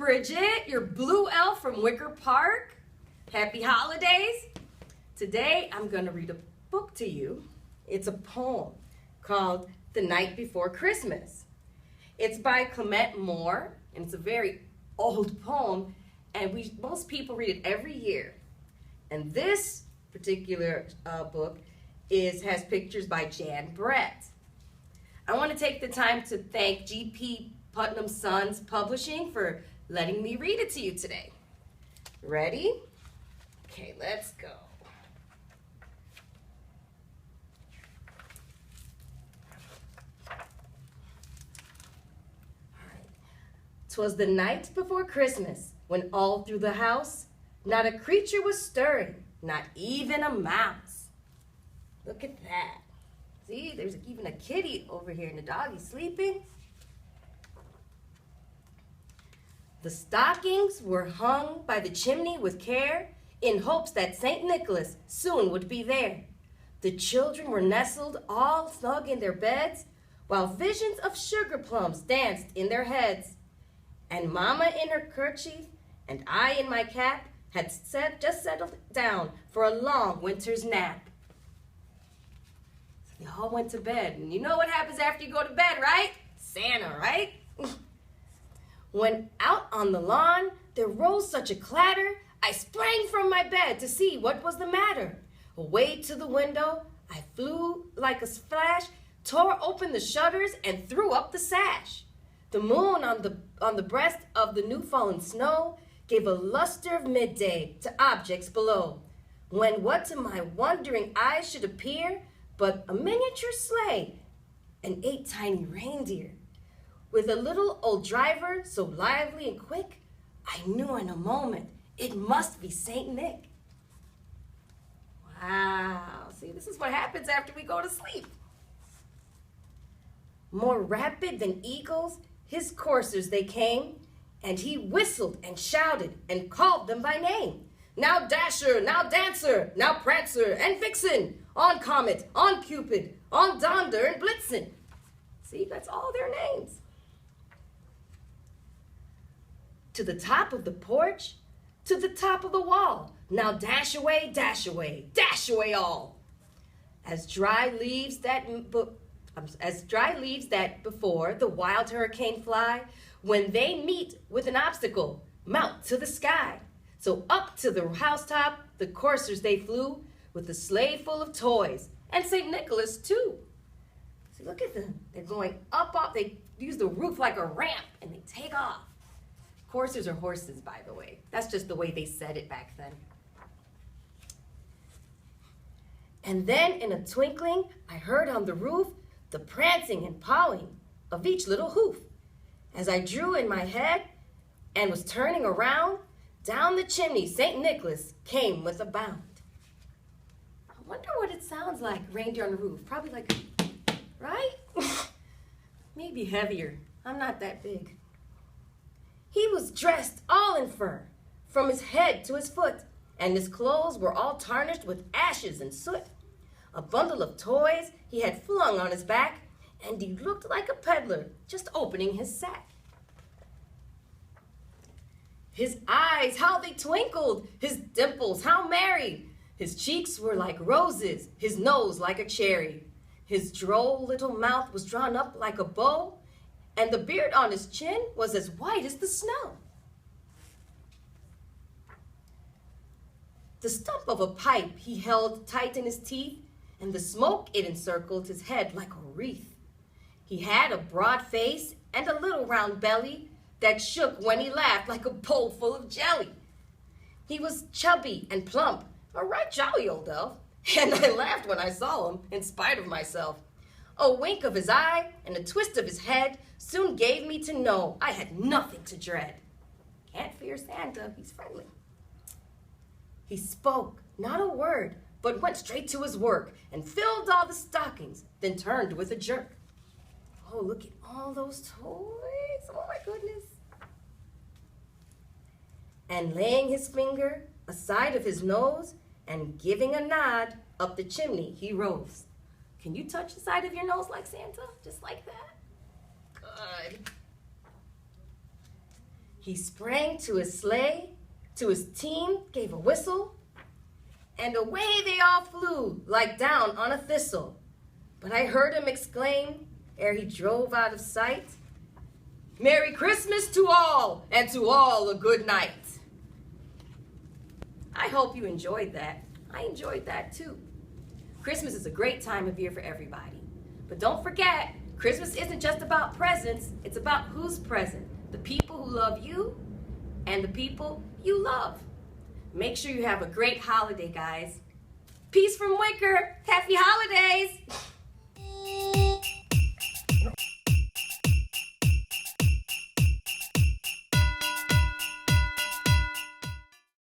Bridget, your blue elf from Wicker Park. Happy holidays. Today I'm going to read a book to you. It's a poem called The Night Before Christmas. It's by Clement Moore, and it's a very old poem, and most people read it every year. And this particular book has pictures by Jan Brett. I want to take the time to thank G.P. Putnam Sons Publishing for letting me read it to you today. Ready? Okay, let's go. "'Twas the night before Christmas, when all through the house, not a creature was stirring, not even a mouse." Look at that. See, there's even a kitty over here, and the doggy's sleeping. "The stockings were hung by the chimney with care, in hopes that St. Nicholas soon would be there. The children were nestled all snug in their beds, while visions of sugar plums danced in their heads. And Mama in her kerchief, and I in my cap, had just settled down for a long winter's nap." So they all went to bed, and you know what happens after you go to bed, right? Santa, right? "When out on the lawn there rose such a clatter, I sprang from my bed to see what was the matter. Away to the window I flew like a flash, tore open the shutters and threw up the sash. The moon on the breast of the new-fallen snow gave a luster of midday to objects below, when what to my wondering eyes should appear but a miniature sleigh and 8 tiny reindeer. With a little old driver so lively and quick, I knew in a moment it must be Saint Nick." Wow, see, this is what happens after we go to sleep. "More rapid than eagles, his coursers they came, and he whistled and shouted and called them by name. Now Dasher, now Dancer, now Prancer and Vixen, on Comet, on Cupid, on Donder and Blitzen." See, that's all their names. "To the top of the porch, to the top of the wall, now dash away, dash away, dash away all. As dry leaves that before the wild hurricane fly, when they meet with an obstacle, mount to the sky. So up to the housetop the coursers they flew, with a sleigh full of toys, and St. Nicholas too." See, look at them. They're going up, they use the roof like a ramp, and they take off. Coursers are horses, by the way. That's just the way they said it back then. "And then in a twinkling, I heard on the roof the prancing and pawing of each little hoof. As I drew in my head and was turning around, down the chimney St. Nicholas came with a bound." I wonder what it sounds like, reindeer on the roof. Probably like, right? Maybe heavier. I'm not that big. "He was dressed all in fur, from his head to his foot, and his clothes were all tarnished with ashes and soot. A bundle of toys he had flung on his back, and he looked like a peddler just opening his sack. His eyes, how they twinkled, his dimples, how merry. His cheeks were like roses, his nose like a cherry. His droll little mouth was drawn up like a bow, and the beard on his chin was as white as the snow. The stump of a pipe he held tight in his teeth, and the smoke it encircled his head like a wreath. He had a broad face and a little round belly that shook when he laughed like a bowl full of jelly. He was chubby and plump, a right jolly old elf, and I laughed when I saw him in spite of myself. A wink of his eye and a twist of his head soon gave me to know I had nothing to dread. Can't fear Santa, he's friendly. He spoke not a word, but went straight to his work and filled all the stockings, then turned with a jerk. Oh, look at all those toys. Oh my goodness. And laying his finger aside of his nose and giving a nod, up the chimney he rose. Can you touch the side of your nose like Santa? Just like that? Good. He sprang to his sleigh, to his team gave a whistle, and away they all flew like down on a thistle. But I heard him exclaim, ere he drove out of sight, "Merry Christmas to all, and to all a good night." I hope you enjoyed that. I enjoyed that too. Christmas is a great time of year for everybody. But don't forget, Christmas isn't just about presents, it's about who's present. The people who love you and the people you love. Make sure you have a great holiday, guys. Peace from Wicker. Happy holidays.